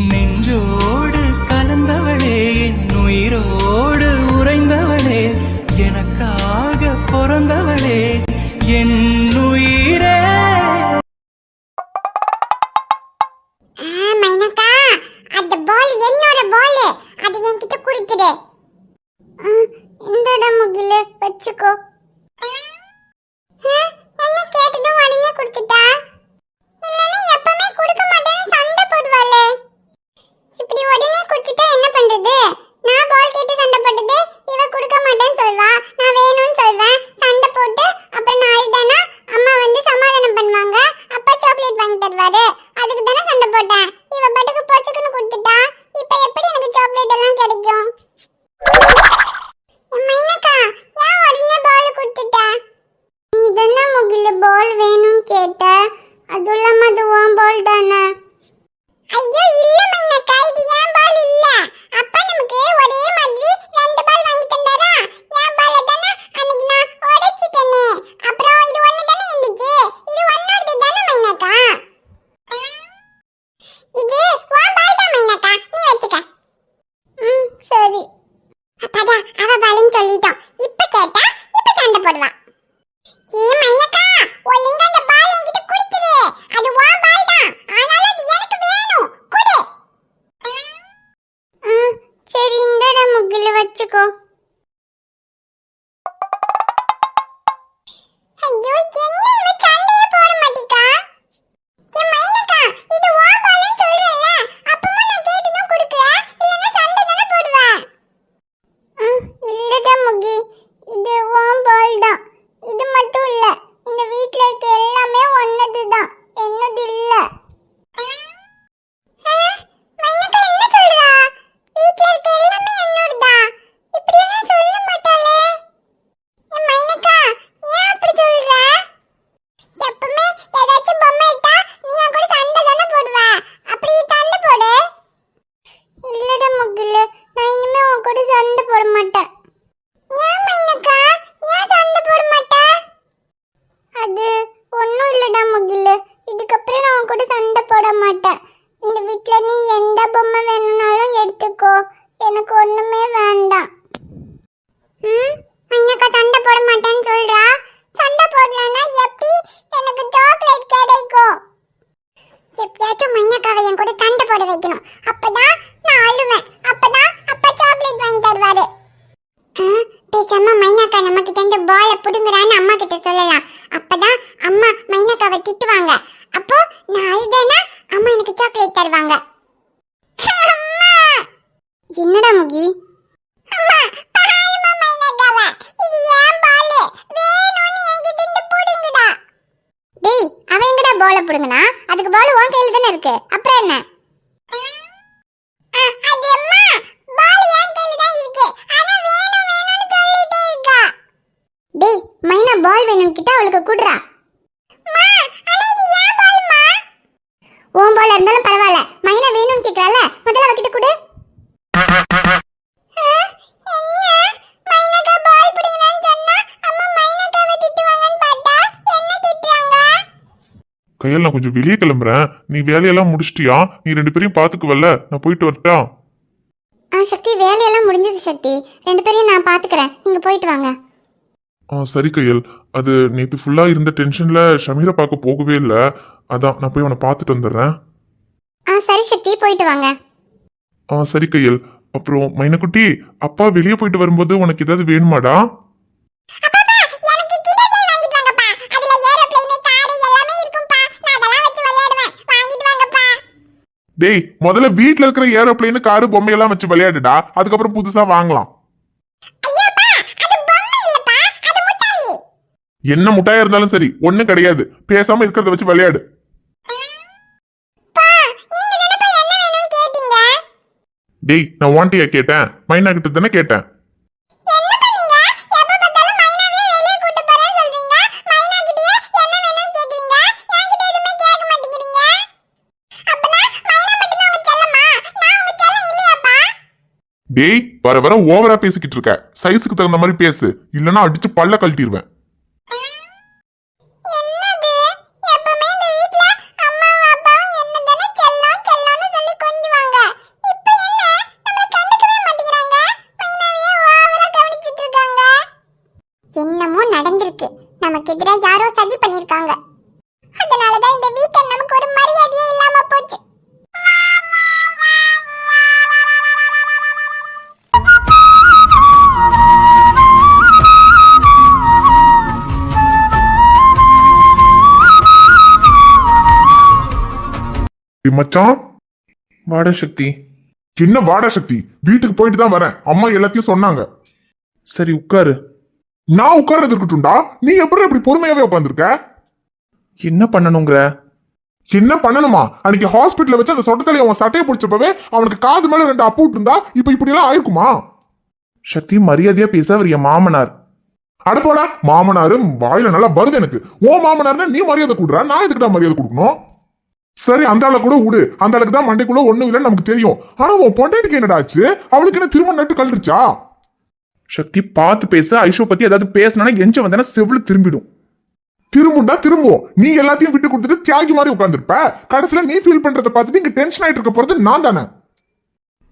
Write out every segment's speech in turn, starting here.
நெஞ்சோடு கலந்தவளே, என் உயிரோடு உறைந்தவளே, எனக்காக பிறந்தவளே, என் உயிரே. மைனக்கா, அந்த பால் என்னோட பால், அது என்கிட்ட கொடுத்துடு. இந்தடா முகில வச்சுக்கோ. என்ன கேட்டதும் உடனே கொடுத்துட்டா? இல்லனா எப்பவுமே கொடுக்க மாட்டேன்னு சண்டை போடுவாளே. இப்படி உடனே கொடுத்துட்டா என்ன பண்றது? நான் பால் கேட்டு சண்டை போட்டது, இவ கொடுக்க மாட்டேன்னு சொல்வா, நான் வேணும்னு சொல்வேன், சண்டை போட்டு அப்புறம் நாளைக்கு தானே அம்மா வந்து சமாதானம் பண்ணுவாங்க, அப்பா சாக்லேட் வாங்கி தருவாரு, அதுக்கு தானே சண்டை போட்டேன். இவ பட்டுக்கு பொச்சுக்குன்னு கொடுத்துட்டா, இப்போ எப்படி எனக்கு சாக்லேட் எல்லாம் கிடைக்கும்? மைனக்கா, ஏன் உடனே பால் கொடுத்துட்ட? நீ தானே முகில பால் வேணும்னு கேட்ட, அது இல்லாம அது உன் பால் தானே. ஐயோ இல்ல மைனக்கா, இது ஏன் பால் இல்ல. அப்பா நமக்கு ஒரே மாதிரி ரெண்டு பால் வாங்கி தந்தாரா, ஏன் பால் தானே அன்னைக்கு நான் உடைச்சிட்டேனே, அப்புறம் இது ஒண்ணு தானே இருந்துச்சு, இது ஒன்னோடது தானே மைனக்கா. இது உன் பால் தான் மைனக்கா, நீ வச்சுக்க. சரி. அப்பாடா, அவ பாலுன்னு சொல்லிட்டோம். இப்ப கேட்டா இப்ப சண்டை போடுவா. ஏ மைனக்கா, ஒழுங்கா அந்த பால் என்கிட்ட கொடுத்துரு, அது உன் பால் தான், ஆனாலும் அது எனக்கு வேணும், கொடு. சரி, இந்தடா முகில வச்சுக்கோ. ஐயோ, என்ன இவ சண்டையே போட மாட்டீக்கா? ஏ மைனக்கா, இது உன் பால்னு சொல்றல, அப்பவும் நான் கேட்டு தான் கொடுக்கற, இல்லனா சண்டை தான போடுவேன். இல்லடா முகி, இது உன் பால் தான். இது மட்டும் இல்ல, இந்த வீட்ல இருக்க எல்லாமே ஒன்னது தான், என்னது இல்ல. மைனக்கா என்ன சொல்றா? வீட்ல இருக்க எல்லாமே என்னோட தான், இப்படி எல்லாம் சொல்ல மாட்டாளே. ஏ மைனக்கா, ஏன் அப்படி சொல்ற? எப்பவுமே ஏதாச்சும் பொம்மை எடுத்தா நீ என் கூட சண்டை தானே போடுவ, அப்படி சண்டை போடு. இல்லடா முகில, நான் இனிமே உன் கூட சண்டை போட மாட்டேன். ஏன் மைனக்கா, ஏன் சண்டை போட மாட்டேன்? அது ஒன்றும் இல்லடா முகில, இதுக்கப்புறம் நான் உன் கூட சண்டை போட மாட்டேன். இந்த வீட்டில் நீ எந்த பொம்மை வேணும்னாலும் எடுத்துக்கோ, எனக்கு ஒன்றுமே வேண்டாம். மைனக்கா சண்டை போட மாட்டேன்னு சொல்றா, சண்டை போடலன்னா எப்படி எனக்கு சாக்லேட் கிடைக்கும்? எப்பயாச்சும் மைனக்காவை என் கூட சண்டை போட வைக்கணும், அப்பதான் நான் அழுவேன், அப்பதான் அப்பா சாக்லேட் வாங்கி தருவாரு. பேசாம மைனாக்கா நம்ம கிட்ட இருந்து பாலை புடுங்குறான்னு அம்மா கிட்ட சொல்லலாம், அப்பதான் அம்மா மைனாக்காவை திட்டுவாங்க, அப்போ நான் அழுதேன்னா அம்மா எனக்கு சாக்லேட் தருவாங்க. என்னடா முகி? டேய், அவ எங்கடா பாலை புடுங்குனா? அதுக்கு பால் உன் கையில தானே இருக்கு, அப்புறம் என்ன? டேய், மைனா பால் வேணும் கிட்ட அவளுக்கு குடுறா. உன் பால் இருந்தாலும் பரவாயில்ல, மைனா வேணும்னு கேக்குறால, முதல்ல அவகிட்ட குடு. கையில் நான் கொஞ்சம் வெளியே கிளம்புறேன், நீ வேலையெல்லாம் முடிச்சிட்டியா? நீ ரெண்டு பேரையும் பாத்துக்குவல்ல, நான் போயிட்டு வரட்டா? சக்தி, வேலையெல்லாம் முடிஞ்சது சக்தி, ரெண்டு பேரையும் நான் பாத்துக்கிறேன், நீங்க போயிட்டு வாங்க. சரி கையல், அது நேற்று ஃபுல்லா இருந்த டென்ஷன்ல ஷமீரை பார்க்க போகவே இல்லை, அதான் நான் போய் அவனை பார்த்துட்டு வந்துடுறேன். சரி சக்தி, போயிட்டு வாங்க. சரி கையல். அப்புறம் மைனக்குட்டி, அப்பா வெளியே போயிட்டு வரும்போது உனக்கு ஏதாவது வேணுமாடா? டேய், முதல்ல வீட்டுல இருக்கிற ஏரோப்ளைன் காரு பொம்மையெல்லாம் வச்சு விளையாடுடா, அதுக்கப்புறம் புதுசா வாங்கலாம். என்ன முட்டாயா இருந்தாலும் சரி, ஒண்ணும் கிடையாது, பேசாம இருக்கிறத வச்சு விளையாடு. டேய், நான் வாண்டியா கேட்டேன், மைனா கிட்ட தானே கேட்டேன். டேய், வர வர ஓவரா பேசிக்கிட்டு இருக்க, சைஸுக்கு தகுந்த மாதிரி பேசு, இல்லனா அடிச்சு பல்ல கழட்டிடுவேன். என்னது, எப்பவுமே இந்த வீட்ல அம்மாவும் அப்பாவும் என்ன தான செல்லம் செல்லம்னு சொல்லி கொஞ்சுவாங்க, மச்சான், வாடா சக்தி. என்ன வாடா சக்தி? வீட்டுக்கு போயிட்டு தான் வரேன். அம்மா எல்லாத்தையும் சொன்னாங்க. சரி உட்காரு. நான் உட்கார்றது இருக்கட்டும்டா. நீ எப்படி இப்படி பொறுமையாவே உட்காந்துருக்க? என்ன பண்ணணுங்கிற? என்ன பண்ணணுமா? அன்னைக்கு ஹாஸ்பிட்டல்ல வச்சு அந்த சொட்டத்தலையை அவன் சட்டையை பிடிச்சப்பவே அவனுக்கு காது மேல 2 அப்பு விட்டுருந்தா இப்ப இப்படி எல்லாம் ஆயிருக்குமா? சக்தி, மரியாதையா பேச. அவர் என் மாமனார். அடுப்போட மாமனாரு வாயில நல்லா வருது எனக்கு. ஓ மாமனார்னா நீ மரியாதை கொடுற, நான் எதுக்குடா மரியாதை கொடுக்கணும்? சரி, அந்த ஆளை கூட விடு. அந்த ஆளுக்கு தான் மண்டைக்குள்ள ஒண்ணும் இல்லைன்னு நமக்கு தெரியும். ஆனா உன் பொண்டாட்டிக்கு என்னடா ஆச்சு? அவளுக்கு என்ன திரும்ப நட்டு கழுடுச்சா? சக்தி, பார்த்து பேச. ஐஷோ பத்தி ஏதாவது பேசினா எஞ்ச வந்தேன்னா செவ்வளவு திரும்பிடும். திரும்புண்டா திரும்பும். நீ எல்லாத்தையும் விட்டு கொடுத்துட்டு தியாகி மாதிரி உட்காந்துருப்ப. கடைசியில நீ ஃபீல் பண்றதை பார்த்துட்டு இங்க டென்ஷன் ஆயிட்டு இருக்க போறது நான் தானே.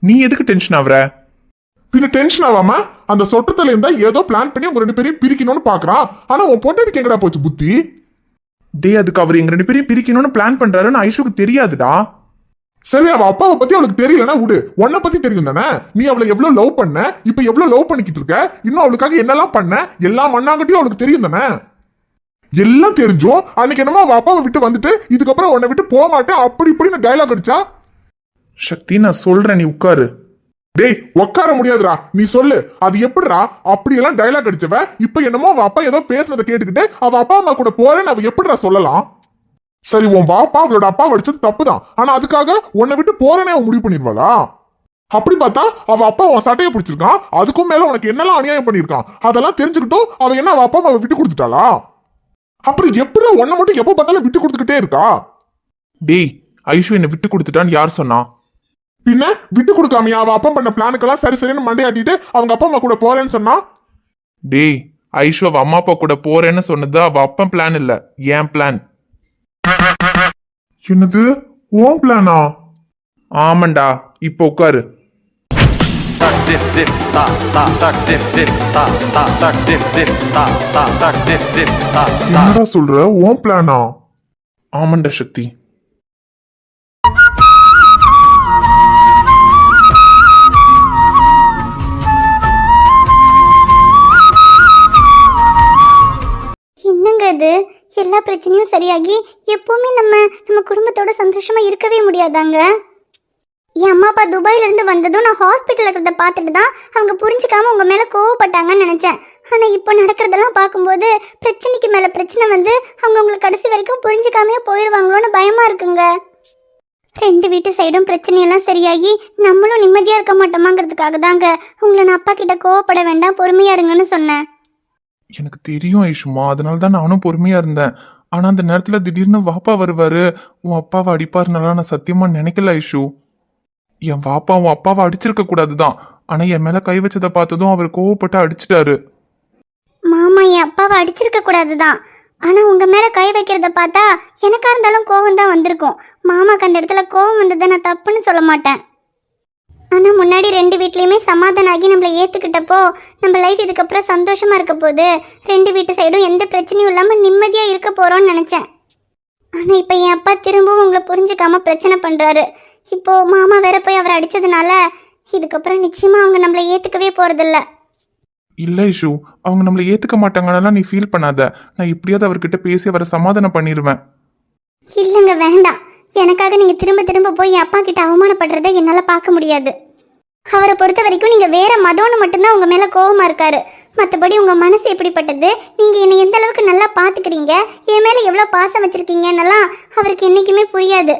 நீ எதுக்கு டென்ஷன் ஆகுற? பின்ன டென்ஷன் ஆகாம அந்த சொட்டத்துல இருந்தா ஏதோ பிளான் பண்ணி உங்க 2 பேரையும் பிரிக்கணும்னு பாக்குறான். ஆனா உன் பொண்டாட்டிக்கு எங்கடா போச்சு புத்தி? டே, அதுக்கு அவர் எங்க 2 பேரையும் பிரிக்கணும்னு பிளான் பண்றாருன்னு ஐஷுக்கு தெரியாதுடா. சரி, அவ அப்பாவை பத்தி அவளுக்கு தெரியலன்னா விடு. உன்னை பத்தி தெரியும் தானே. நீ அவளை எவ்வளவு லவ் பண்ண, இப்ப எவ்வளவு லவ் பண்ணிக்கிட்டு இருக்க, இன்னும் அவளுக்காக என்னெல்லாம் பண்ண, எல்லாம் மண்ணாங்கட்டியும் அவளுக்கு தெரியும் தானே. எல்லாம் தெரிஞ்சும் அன்னைக்கு என்னமோ அவ அப்பாவை விட்டு வந்துட்டு இதுக்கப்புறம் உன்னை விட்டு போக மாட்டேன் அப்படி இப்படின்னு டைலாக் அடிச்சா. சக்தி, நான் சொல்றேன், நீ உட்காரு. டேய், உட்கார முடியாதுடா. நீ சொல்லு, அது எப்படிடா அப்படியெல்லாம் டைலாக் அடிச்சவ இப்ப என்னமோ அவ அப்பா ஏதோ பேசுனதை கேட்டுக்கிட்டு அவ அப்பா அம்மா கூட போறேன்னு அவ எப்படிடா சொல்லலாம்? சரி, உன் பாப்பா அவளோட அப்பா அடிச்சது தப்புதான். ஆனா அதுக்காக உன்னை விட்டு போறேனே அவன் முடிவு பண்ணிடுவாளா? அப்படி பார்த்தா அவ அப்பா அவன் சட்டையை பிடிச்சிருக்கான். அதுக்கும் மேல உனக்கு என்னெல்லாம் அநியாயம் பண்ணிருக்கான் அதெல்லாம் தெரிஞ்சுக்கிட்டும் அவ என்ன அவ அப்பா அம்மாவை விட்டு கொடுத்துட்டாளா? அப்புறம் எப்படி உன்னை மட்டும் எப்ப பார்த்தாலும் விட்டு கொடுத்துக்கிட்டே இருக்கா? டேய், ஐஷு என்னை விட்டு கொடுத்துட்டான்னு யார் சொன்னா? பின்ன விட்டு கொடுக்காமையா அவ அப்பா பண்ண பிளானுக்கெல்லாம் சரி சரின்னு மண்டையாட்டிட்டு அவங்க அப்பா அம்மா கூட போறேன்னு சொன்னா? டேய், ஐஷு அவ அம்மா அப்பா கூட போறேன்னு சொன்னது அவ அப்பா பிளான் இல்ல, என் பிளான். என்னது, ஓன் பிளானா? ஆமாண்டா. இப்போ உட்காரு. என்னடா சொல்ற, ஓன் பிளானா? ஆமாண்டா சக்தி. என்னங்க இது? எல்லா பிரச்சனையும் சரியாகி எப்பவுமே நம்ம குடும்பத்தோட சந்தோஷமா இருக்கவே முடியாதாங்க? என் அம்மா அப்பா துபாயில இருந்து வந்ததும் நான் ஹாஸ்பிட்டல் இருக்கிறத பார்த்துட்டு தான் அவங்க புரிஞ்சுக்காம உங்க மேல கோவப்பட்டாங்கன்னு நினைச்சேன். ஆனா இப்போ நடக்கிறதெல்லாம் பார்க்கும்போது பிரச்சனைக்கு மேல பிரச்சனை வந்து அவங்க உங்களை கடைசி வரைக்கும் புரிஞ்சுக்காமையே போயிடுவாங்களோன்னு பயமா இருக்குங்க. 2 வீட்டு சைடும் பிரச்சனையெல்லாம் சரியாகி நம்மளும் நிம்மதியா இருக்க மாட்டோமாங்கிறதுக்காக தாங்க உங்களை நான் அப்பா கிட்ட கோவப்பட வேண்டாம், பொறுமையா இருங்கன்னு சொன்னேன். எனக்கு தெரியும் ஐஷுமா, அதனால தான் நானும் பொறுமையா இருந்தேன். ஆனா அந்த நேரத்துல திடீர்னு வாப்பா வருவாரு, உன் அப்பாவை அடிப்பாருனால நான் சத்தியமா நினைக்கல ஐஷு. என் வாப்பா உன் அப்பாவை அடிச்சிருக்க கூடாதுதான். ஆனா என் மேல கை வச்சதை பார்த்ததும் அவர் கோவப்பட்டு அடிச்சிட்டாரு. மாமா என் அப்பாவை அடிச்சிருக்க கூடாதுதான். ஆனா உங்க மேல கை வைக்கிறத பார்த்தா எனக்கா இருந்தாலும் கோவம் தான் வந்திருக்கும். மாமாக்கு அந்த இடத்துல கோவம் வந்ததை நான் தப்புன்னு சொல்ல மாட்டேன். ஆனா முன்னாடி 2 வீட்லயுமே சமாதானம் ஆகி நம்மளை ஏத்துக்கிட்டப்போ நம்ம லைஃப் இதுக்கப்புறம் சந்தோஷமா இருக்க போது 2 வீட்டு சைடும் எந்த பிரச்சனையும் இல்லாம நிம்மதியா இருக்க போறோம்னு நினைச்சேன். ஆனா இப்ப என் அப்பா திரும்பவும் உங்களை புரிஞ்சுக்காம பிரச்சனை பண்றாரு. இப்போ மாமா வேற போய் அவரை அடிச்சதுனால இதுக்கப்புறம் நிச்சயமா அவங்க நம்மளை ஏத்துக்கவே போறதில்ல. இல்ல ஐஷு, அவங்க நம்மளை ஏத்துக்க மாட்டாங்கன்னா நீ ஃபீல் பண்ணாத. நான் எப்படியாவது அவர்கிட்ட பேசி அவரை சமாதானம் பண்ணிடுவேன். இல்லைங்க, வேண்டாம். எனக்காக நீங்க திரும்ப திரும்ப போய் என் அப்பா கிட்ட அவமானப்படுறதை என்னால பார்க்க முடியாது. அவரை பொறுத்த வரைக்கும் நீங்க வேற மதம்னு மட்டும்தான் உங்க மேல கோவமா இருக்காரு. மற்றபடி உங்க மனசு எப்படிப்பட்டது, நீங்க என்னை எந்த அளவுக்கு நல்லா பாத்துக்கிறீங்க, என் மேல எவ்வளவு பாசம் வச்சிருக்கீங்கன்னெல்லாம் அவருக்கு என்னைக்குமே புரியாது.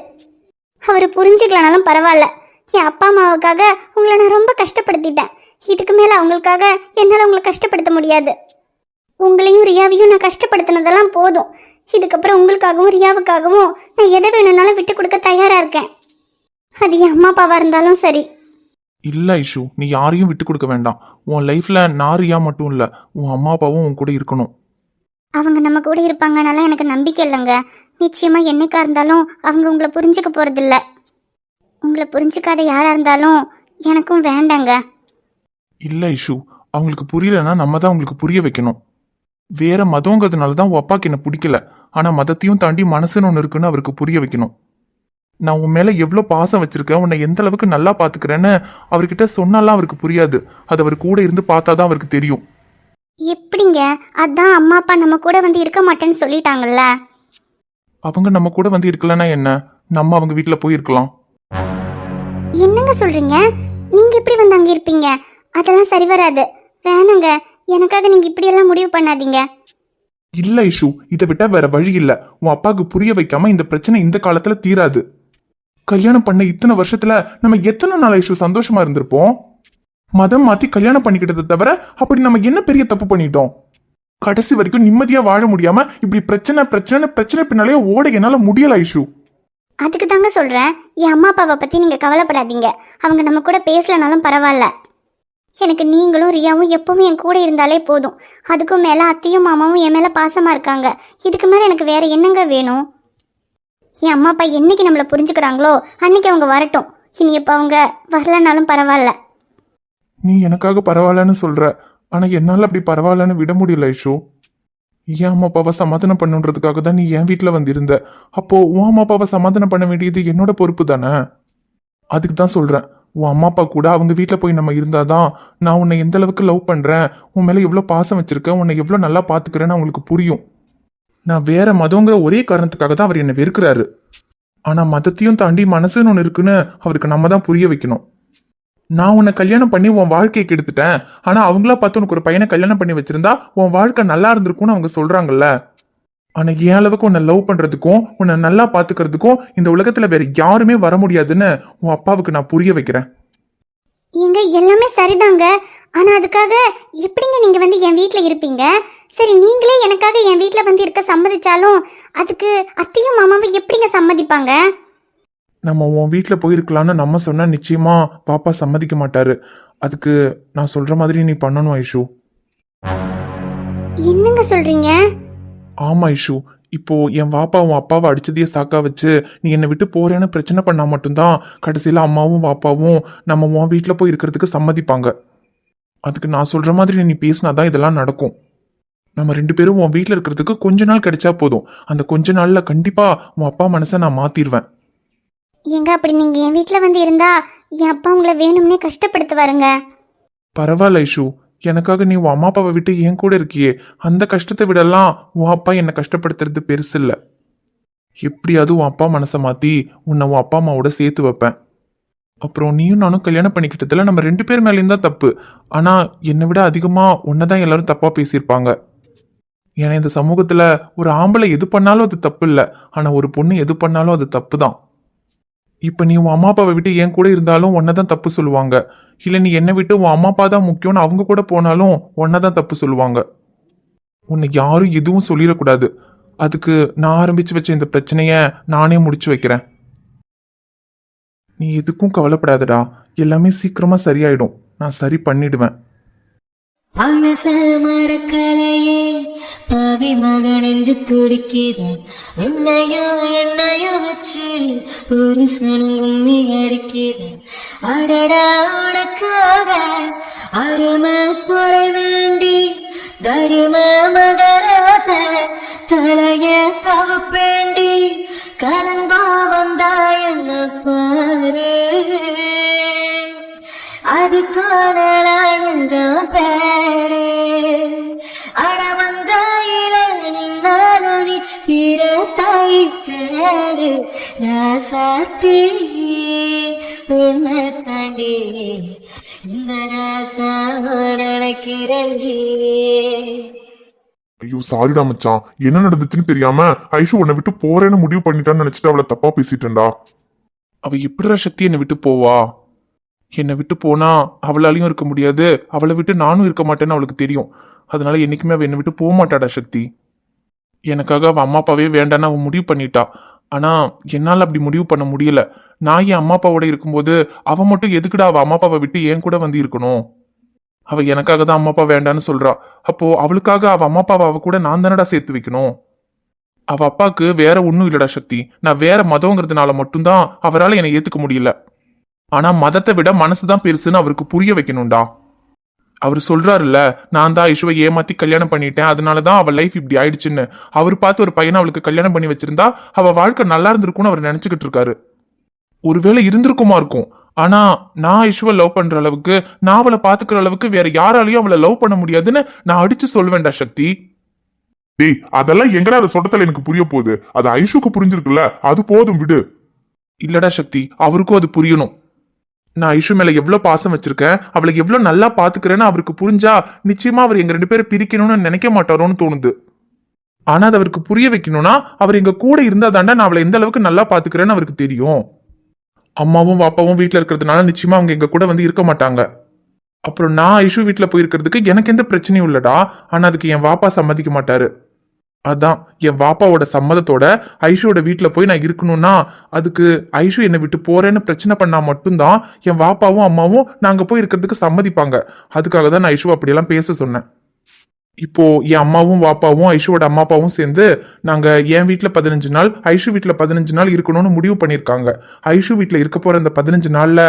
அவர் புரிஞ்சுக்கலனாலும் பரவாயில்ல. என் அப்பா அம்மாவுக்காக உங்களை நான் ரொம்ப கஷ்டப்படுத்திட்டேன். இதுக்கு மேல அவங்களுக்காக என்னால உங்களை கஷ்டப்படுத்த முடியாது. உங்களையும் ரியாவையும் நான் கஷ்டப்படுத்தினதெல்லாம் போதும். இதுக்கப்புறம் உங்களுக்காகவும் ரியாவுக்காகவும் நான் எதை வேணும்னாலும் விட்டு கொடுக்க தயாரா இருக்கேன். அது என் அம்மா அப்பாவா இருந்தாலும் சரி. இல்ல ஐஷு, நீ யாரையும் விட்டு கொடுக்க வேண்டாம். உன் லைஃப்ல நான் ரியா மட்டும் இல்ல, உன் அம்மா அப்பாவும் உன் கூட இருக்கணும். அவங்க நம்ம கூட இருப்பாங்கனால எனக்கு நம்பிக்கை இல்லைங்க. நிச்சயமா என்னைக்கா இருந்தாலும் அவங்க உங்களை புரிஞ்சுக்க போறதில்ல. உங்களை புரிஞ்சுக்காத யாரா இருந்தாலும் எனக்கும் வேண்டாங்க. இல்ல ஐஷு, அவங்களுக்கு புரியலன்னா நம்ம தான் அவங்களுக்கு புரிய வைக்கணும். வேற மதங்கிறதுனால தான் உன் அப்பாக்கு என்ன பிடிக்கல. ஆனா மதத்தையும் தாண்டி மனசுன்னு ஒன்று இருக்குன்னு அவருக்கு புரிய வைக்கணும். நான் உன் மேல எவ்வளோ பாசம் வச்சிருக்கேன், உன்னை எந்த அளவுக்கு நல்லா பாத்துக்கிறேன்னு அவர்கிட்ட சொன்னாலாம் அவருக்கு புரியாது. அது அவர் கூட இருந்து பார்த்தாதான் அவருக்கு தெரியும். எப்படிங்க? அதான் அம்மா அப்பா நம்ம கூட வந்து இருக்க மாட்டேன்னு சொல்லிட்டாங்கல்ல. அவங்க நம்ம கூட வந்து இருக்கலன்னா என்ன? நம்ம அவங்க வீட்டுல போயிருக்கலாம். என்னங்க சொல்றீங்க? நீங்க எப்படி வந்து அங்க இருப்பீங்க? அதெல்லாம் சரி வராது. வேணாங்க, எனக்காக நீங்க இப்படி எல்லாம் முடிவு பண்ணாதீங்க. இல்ல ஐஷு, இதை விட்டா வேற வழி இல்ல. உன் அப்பாவுக்கு புரிய வைக்காம இந்த பிரச்சனை இந்த காலத்துல தீராது. கல்யாணம் பண்ண இத்தனை வருஷத்துல நம்ம எத்தனை நாள் ஐஷு சந்தோஷமா இருந்திருப்போம்? மதம் மாத்தி கல்யாணம் பண்ணிக்கிட்டதை தவிர அப்படி நம்ம என்ன பெரிய தப்பு பண்ணிட்டோம்? கடைசி வரைக்கும் நிம்மதியா வாழ முடியாம இப்படி பிரச்சனை பிரச்சனை பிரச்சனை பின்னாலே ஓட என்னால முடியல ஐஷு. அதுக்கு தாங்க சொல்றேன், என் அம்மா அப்பாவை பத்தி நீங்க கவலைப்படாதீங்க. அவங்க நம்ம கூட பேசலனாலும் பரவாயில்ல. எனக்கு நீங்களும் ரியாவும் எப்பவும் என் கூட இருந்தாலே போதும். அதுக்கும் மேல அத்தையும் மாமாவும் என் மேல பாசமா இருக்காங்க. இதுக்கு மேல எனக்கு வேற என்னங்க வேணும்? என் அம்மா அப்பா என்னைக்கு நம்மளை புரிஞ்சுக்கிறாங்களோ அன்னைக்கு அவங்க வரட்டும். இனி எப்ப அவங்க வரலனாலும் பரவாயில்ல. நீ எனக்காக பரவாயில்லன்னு சொல்ற, ஆனா என்னால அப்படி பரவாயில்லன்னு விட முடியல ஐஷு. என் அம்மா அப்பாவை சமாதானம் பண்ணுன்றதுக்காக தான் நீ என் வீட்டுல வந்திருந்த. அப்போ உன் அம்மா அப்பாவை சமாதானம் பண்ண வேண்டியது என்னோட பொறுப்பு தானே? அதுக்கு தான் சொல்றேன், உன் அம்மா அப்பா கூட அவங்க வீட்டில் போய் நம்ம இருந்தாதான் நான் உன்னை எந்த அளவுக்கு லவ் பண்றேன், உன் மேல எவ்வளோ பாசம் வச்சிருக்கேன், உன்னை எவ்வளோ நல்லா பாத்துக்கிறேன்னு அவங்களுக்கு புரியும். நான் வேற மதங்கிற ஒரே காரணத்துக்காக தான் அவர் என்னை வெறுக்கிறாரு. ஆனா மதத்தையும் தாண்டி மனசுன்னு ஒன்று இருக்குன்னு அவருக்கு நம்ம தான் புரிய வைக்கணும். நான் உன்னை கல்யாணம் பண்ணி உன் வாழ்க்கையை கெடுத்துட்டேன், ஆனா அவங்களா பார்த்து உனக்கு ஒரு பையனை கல்யாணம் பண்ணி வச்சிருந்தா உன் வாழ்க்கை நல்லா இருந்திருக்கும்னு அவங்க சொல்றாங்கல்ல. ஆனா என் அளவுக்கு உன்னை லவ் பண்றதுக்கும் உன்னை நல்லா பாத்துக்கிறதுக்கும் இந்த உலகத்துல வேற யாருமே வர முடியாதுன்னு உன் அப்பாவுக்கு நான் புரிய வைக்கிறேன். எங்க எல்லாமே சரிதாங்க, ஆனா அதுக்காக எப்படிங்க நீங்க வந்து என் வீட்ல இருப்பீங்க? சரி, நீங்களே எனக்காக என் வீட்ல வந்து இருக்க சம்மதிச்சாலும் அதுக்கு அத்தையும் மாமாவும் எப்படிங்க சம்மதிப்பாங்க? நம்ம உன் வீட்டில் போயிருக்கலான்னு நம்ம சொன்னா நிச்சயமா பாப்பா சம்மதிக்க மாட்டாரு. அதுக்கு நான் சொல்ற மாதிரி நீ பண்ணணும் ஐஷு. என்னங்க சொல்றீங்க? ஆமா ஐஷு, இப்போ என் வாப்பா உன் அப்பாவை அடிச்சதையே சாக்கா வச்சு நீ என்னை விட்டு போறேன்னு பிரச்சனை பண்ணா மட்டும்தான் கடைசியில அம்மாவும் வாப்பாவும் நம்ம உன் வீட்டில் போய் இருக்கிறதுக்கு சம்மதிப்பாங்க. அதுக்கு நான் சொல்ற மாதிரி நீ பேசினாதான் இதெல்லாம் நடக்கும். நம்ம 2 பேரும் உன் வீட்டில் இருக்கிறதுக்கு கொஞ்ச நாள் கிடைச்சா போதும். அந்த கொஞ்ச நாள்ல கண்டிப்பா உன் அப்பா மனசை நான் மாத்திடுவேன். எங்க அப்படி நீங்க என் வீட்ல வந்து இருந்தா என் அப்பா உங்களை வேணும்னே கஷ்டப்படுத்துவாருங்க. பரவாயில்ல ஐஷு, எனக்காக நீ உன் அம்மா அப்பாவை விட்டு என் கூட இருக்கியே, அந்த கஷ்டத்தை விடலாம் உன் அப்பா என்னை கஷ்டப்படுத்துறது பெருசு இல்லை. எப்படியாவது உன் அப்பா மனசை மாத்தி உன்னை உன் அப்பா அம்மாவோட சேர்த்து வைப்பேன். அப்புறம் நீயும் நானும் கல்யாணம் பண்ணிக்கிட்டதுல நம்ம 2 பேர் மேலேயும் தான் தப்பு. ஆனா என்னை விட அதிகமா உன்னைதான் எல்லாரும் தப்பா பேசியிருப்பாங்க. ஏன்னா இந்த சமூகத்துல ஒரு ஆம்பளை எது பண்ணாலும் அது தப்பு இல்லை, ஆனா ஒரு பொண்ணு எது பண்ணாலும் அது தப்பு தான். இப்ப நீ உன் அம்மா அப்பாவை விட்டு என் கூட இருந்தாலும் ஒன்னதான் தப்பு சொல்லுவாங்க. இல்ல நீ என்னை விட்டு உன் அம்மா அப்பா தான் முக்கியம்னு அவங்க கூட போனாலும் ஒன்னதான் தப்பு சொல்லுவாங்க. உன்னை யாரும் எதுவும் சொல்லிடக்கூடாது. அதுக்கு நான் ஆரம்பிச்சு வச்ச இந்த பிரச்சனைய நானே முடிச்சு வைக்கிறேன். நீ எதுக்கும் கவலைப்படாதடா, எல்லாமே சீக்கிரமா சரியாயிடும். நான் சரி பண்ணிடுவேன். மனச மறக்கலையே பாவி மகனெஞ்சு துடிக்குது. என்னையோ வச்சு ஒரு சனங்கும்மி அடிக்குது. அடடா உனக்காக அருமை குறை வேண்டி தரும மகராச தலைய தவப்பேண்டி கலங்கோ வந்தா என்ன பாரு. அது காணலானுதான் பேரு. அட வந்தாயில நின்னாலும் நீ தீர தாய் பேரு. ராசாத்தி உன்னை தாண்டி இந்த ராசாவை நினைக்கிறேன். ஐயோ சாரிடா மச்சான், என்ன நடந்துச்சுன்னு தெரியாம ஐஷு உன்னை விட்டு போறேன்னு முடிவு பண்ணிட்டான்னு நினைச்சிட்டு அவளை தப்பா பேசிட்டேன்டா. அவ எப்படிடா சக்தி என்னை விட்டு போவா? என்னை விட்டு போனா அவளாலையும் இருக்க முடியாது, அவளை விட்டு நானும் இருக்க மாட்டேன்னு அவளுக்கு தெரியும். அதனால என்னைக்குமே அவ என்னை விட்டு போக மாட்டாடா சக்தி. எனக்காக அவ அம்மா அப்பாவே வேண்டான்னு அவ முடிவு பண்ணிட்டா. ஆனா என்னால் அப்படி முடிவு பண்ண முடியல. நான் என் அம்மா அப்பாவோட இருக்கும்போது அவ மட்டும் எதுக்குடா அவ அம்மா அப்பாவை விட்டு என் கூட வந்து இருக்கணும்? அவ எனக்காக தான் அம்மா அப்பா வேண்டான்னு சொல்றா. அப்போ அவளுக்காக அவ அம்மா அப்பாவை அவ கூட நான் தானடா சேர்த்து வைக்கணும். அவ அப்பாவுக்கு வேற ஒன்றும் இல்லடா சக்தி. நான் வேற மதங்கிறதுனால மட்டும்தான் அவரால் என்னை ஏத்துக்க முடியல. ஆனா மதத்தை விட மனசுதான் பெருசுன்னு அவருக்கு புரிய வைக்கணும்டா. அவர் சொல்றாருல்ல, நான் தான் ஐஷுவை ஏமாத்தி கல்யாணம் பண்ணிட்டேன், அதனாலதான் அவள் லைஃப் இப்படி ஆயிடுச்சுன்னு. அவர் பார்த்து ஒரு பையனை அவளுக்கு கல்யாணம் பண்ணி வச்சிருந்தா அவ வாழ்க்கை நல்லா இருந்திருக்கும்னு அவர் நினைச்சுக்கிட்டு இருக்காரு. ஒருவேளை இருந்திருக்குமா இருக்கும். ஆனா நான் ஐஷுவை லவ் பண்ற அளவுக்கு, நான் அவளை பாத்துக்கிற அளவுக்கு வேற யாராலையும் அவளை லவ் பண்ண முடியாதுன்னு நான் அடிச்சு சொல்வேன்டா சக்தி. டேய், அதெல்லாம் எங்கடா அதை சொல்றதால எனக்கு புரிய போகுது. அது ஐஷுக்கு புரிஞ்சிருக்குல்ல, அது போதும் விடு. இல்லடா சக்தி, அவருக்கும் அது புரியணும். நான் ஐஷு மேல எவ்வளவு பாசம் வச்சிருக்கேன், அவளை எவ்வளவு நல்லா பாத்துக்கிறேன்னு அவருக்கு புரிஞ்சா நிச்சயமா அவர் எங்க 2 பேரும் பிரிக்கணும்னு நினைக்க மாட்டாரோன்னு தோணுது. ஆனா அது அவருக்கு புரிய வைக்கணும்னா அவர் எங்க கூட இருந்தா தாண்டா நான் அவளை எந்த அளவுக்கு நல்லா பாத்துக்கிறேன்னு அவருக்கு தெரியும். அம்மாவும் பாப்பாவும் வீட்டுல இருக்கிறதுனால நிச்சயமா அவங்க எங்க கூட வந்து இருக்க மாட்டாங்க. அப்புறம் நான் ஐஷு வீட்டுல போயிருக்கிறதுக்கு எனக்கு எந்த பிரச்சனையும் இல்லடா. ஆனா அதுக்கு என் வாப்பா சம்மதிக்க மாட்டாரு. அதான் என் வாப்பாவோட சம்மதத்தோட ஐஷுவோட வீட்டுல போய் நான் இருக்கணும்னா அதுக்கு ஐஷு என்னை விட்டு போறேன்னு பிரச்சனை பண்ணா மட்டும்தான் என் வாப்பாவும் அம்மாவும் நாங்க போய் இருக்கிறதுக்கு சம்மதிப்பாங்க. அதுக்காக தான் நான் ஐஷு அப்படியெல்லாம் பேச சொன்னேன். இப்போ என் அம்மாவும் வாப்பாவும் ஐஷுவோட அம்மா அப்பாவும் சேர்ந்து நாங்க என் வீட்டுல 15 நாள் ஐஷு வீட்டுல 15 நாள் இருக்கணும்னு முடிவு பண்ணிருக்காங்க. ஐஷு வீட்டுல இருக்க போற இந்த 15 நாள்ல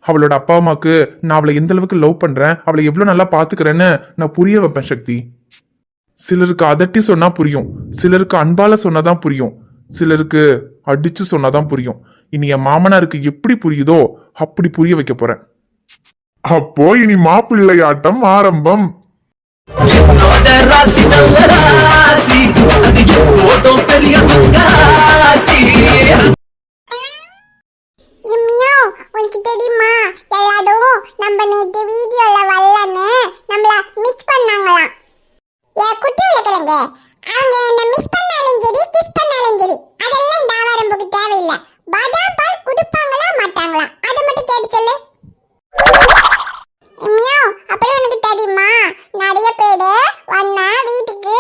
அவளோட அப்பா அம்மாக்கு நான் அவளை எந்த அளவுக்கு லவ் பண்றேன், அவளை எவ்வளவு நல்லா பாத்துக்கிறேன்னு நான் புரிய வைப்பேன் சக்தி. சிலருக்கு அதட்டி சொன்னா புரியும், சிலருக்கு அன்பால சொன்னாதான் புரியும், சிலருக்கு அடிச்சு சொன்னாதான் புரியும். இனி என் மாமனாருக்கு எப்படி புரியுதோ அப்படி புரிய வைக்க போறேன். அப்போ இனி மாப்பிள்ளையாட்டம் ஆரம்பம். என்னோட ராசி நல்ல ராசி, அது எப்போதும் பெரிய ராசி. இம்மியோ, உனக்கு தெரியுமா எல்லாரும் நம்ம நேற்று வீடியோல வரலன்னு நம்மள மிஸ் பண்ணாங்களாம். ஏன் குட்டி உலகலங்க, அவங்க என்ன மிஸ் பண்ணாலும் சரி கிஸ் பண்ணாலும் சரி அதெல்லாம் இந்த ஆவாரம்புக்கு தேவையில்லை. பாதாம் பால் குடுப்பாங்களா மாட்டாங்களா அதை மட்டும் கேட்டு சொல்லு. இம்மியோ, அப்புறம் உனக்கு தெரியுமா நிறைய பேரு வண்ணா வீட்டுக்கு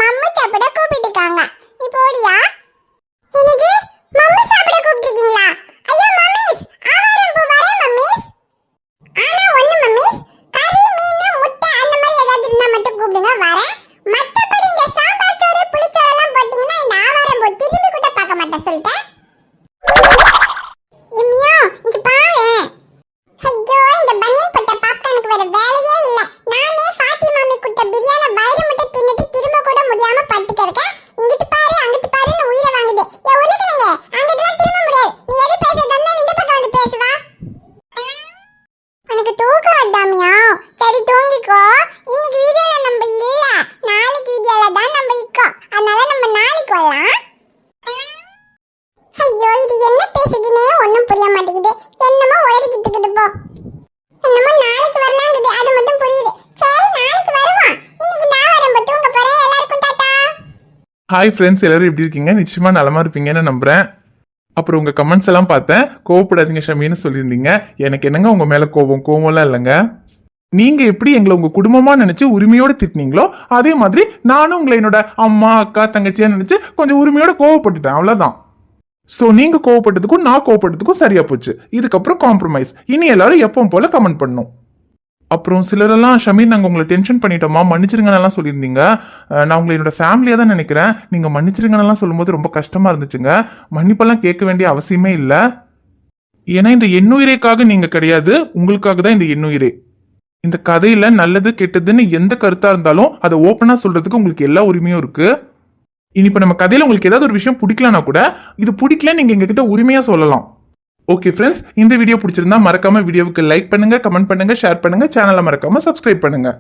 மம்மு சாப்பிட கூப்பிட்டுருக்காங்க. நீ போடியா? என்னது, மம்மு சாப்பிட கூப்பிட்டுருக்கீங்களா? ஐயோ மம்மிஸ், ஆவாரம்பூ வரேன் மம்மிஸ். ஆனா ஒண்ணு மம்மிஸ், கறி மீன் முட்டை அந்த மாதிரி ஏதாவது இருந்தா மட்டும் கூப்பிடுங்க வரேன். மத்தபடி இந்த சாம்பார் சோறு புளிச்சோறு எல்லாம் போட்டீங்கன்னா இந்த ஆவாரம்பூ திரும்பி கூட பார்க்க மாட்டேன் சொல்லிட்டேன். இம்மியோ இங்க பாரு. ஐயோ, இந்த பனியன் போட்ட பாப்கார்னுக்கு வேற வேலையே இல்ல. நானே ஃபாத்தி மாமி குட்ட பிரியாணி வயிறு முட்டை தின்னுட்டு திரும்ப கூட முடியாம படுத்துக்க இருக்கேன். இங்கிட்டு பாரு அங்கிட்டு பாருன்னு உயிரை வாங்குது. ஏ உலகலங்க, அங்கிட்டுலாம் திரும்ப முடியாது. நீ எது பேசுறதா இந்த பக்கம் வந்து பேசுவா. உனக்கு தூக்கம் வந்தாமியா? சரி தூங்கிக்கோ. இன்னைக்கு வீடியோல நம்ம இல்ல, நாளைக்கு வீடியோல தான் நம்ம இருக்கோம். அதனால நம்ம நாளைக்கு வரலாம். ஐயோ, இது என்ன பேசுதுன்னே ஒன்னும் புரிய மாட்டேங்குது. என்னமோ உளறிக்கிட்டு இருக்குது போ. என்னமோ நாளைக்கு வரலாங்குது, அது மட்டும் புரியுது. சரி நாளைக்கு வருவான். இன்னைக்கு நான் வரேன், தூங்க போறேன். எல்லாருக்கும் டாடா. ஹாய் ஃப்ரெண்ட்ஸ், எல்லாரும் எப்படி இருக்கீங்க? நிச்சயமா நலமா இருப்பீங்கன்னு நம்புறேன். அப்புறம் உங்க கமெண்ட்ஸ் எல்லாம் பார்த்தேன். கோவப்படாதீங்க ஷமின்னு சொல்லியிருந்தீங்க. எனக்கு என்னங்க உங்க மேல கோவம்லாம் இல்லைங்க. நீங்க எப்படி எங்களை உங்க குடும்பமா நினைச்சு உரிமையோட திட்டினீங்களோ அதே மாதிரி நானும் உங்களை என்னோட அம்மா அக்கா தங்கச்சியா நினைச்சு கொஞ்சம் உரிமையோட கோவப்பட்டுட்டேன், அவ்வளவுதான். சோ நீங்க கோவப்பட்டதுக்கும் நான் கோவப்பட்டதுக்கும் சரியா போச்சு. இதுக்கப்புறம் காம்ப்ரமைஸ். இனி எல்லாரும் எப்பவும் போல கமெண்ட் பண்ணும். அப்புறம் சிலரெல்லாம் ஷமீர் நாங்கள் உங்களை டென்ஷன் பண்ணிட்டோமா மன்னிச்சிருங்கன்னெல்லாம் சொல்லியிருந்தீங்க. நான் உங்களை என்னோட ஃபேமிலியாக தான் நினைக்கிறேன். நீங்கள் மன்னிச்சிருங்கன்னெல்லாம் சொல்லும்போது ரொம்ப கஷ்டமாக இருந்துச்சுங்க. மன்னிப்பெல்லாம் கேட்க வேண்டிய அவசியமே இல்லை. ஏன்னா இந்த எண்ணுயிரேக்காக நீங்கள் கிடையாது, உங்களுக்காக தான் இந்த எண்ணுயிரே. இந்த கதையில நல்லது கெட்டதுன்னு எந்த கருத்தா இருந்தாலும் அதை ஓப்பனா சொல்றதுக்கு உங்களுக்கு எல்லா உரிமையும் இருக்கு. இனி இப்ப நம்ம கதையில உங்களுக்கு ஏதாவது ஒரு விஷயம் பிடிக்கலனா கூட இது பிடிக்கல நீங்க எங்ககிட்ட உரிமையா சொல்லலாம். ஓகே ஃப்ரெண்ட்ஸ், இந்த வீடியோ பிடிச்சிருந்தா மறக்காம வீடியோவுக்கு லைக் பண்ணுங்க, கமெண்ட் பண்ணுங்க, ஷேர் பண்ணுங்க, சேனலை மறக்காம சப்ஸ்கிரைப் பண்ணுங்க.